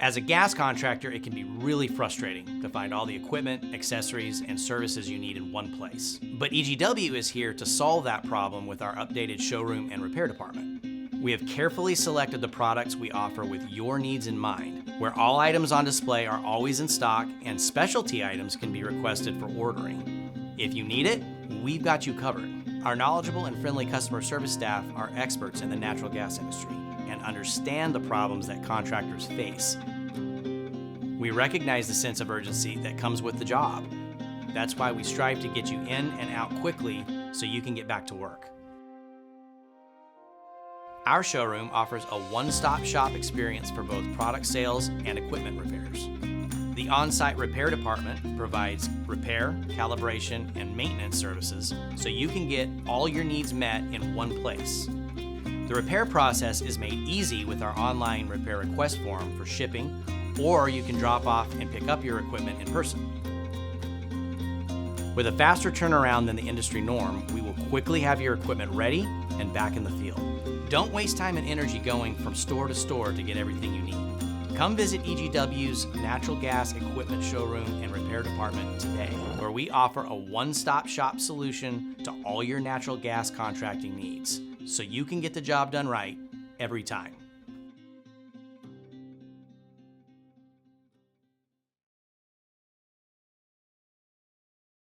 As a gas contractor, it can be really frustrating to find all the equipment, accessories, and services you need in one place. But EGW is here to solve that problem with our updated showroom and repair department. We have carefully selected the products we offer with your needs in mind, where all items on display are always in stock and specialty items can be requested for ordering. If you need it, we've got you covered. Our knowledgeable and friendly customer service staff are experts in the natural gas industry and understand the problems that contractors face. We recognize the sense of urgency that comes with the job. That's why we strive to get you in and out quickly so you can get back to work. Our showroom offers a one-stop shop experience for both product sales and equipment repairs. The on-site repair department provides repair, calibration, and maintenance services so you can get all your needs met in one place. The repair process is made easy with our online repair request form for shipping, or you can drop off and pick up your equipment in person. With a faster turnaround than the industry norm, we will quickly have your equipment ready and back in the field. Don't waste time and energy going from store to store to get everything you need. Come visit EGW's natural gas equipment showroom and repair department today, where we offer a one-stop shop solution to all your natural gas contracting needs, so you can get the job done right every time.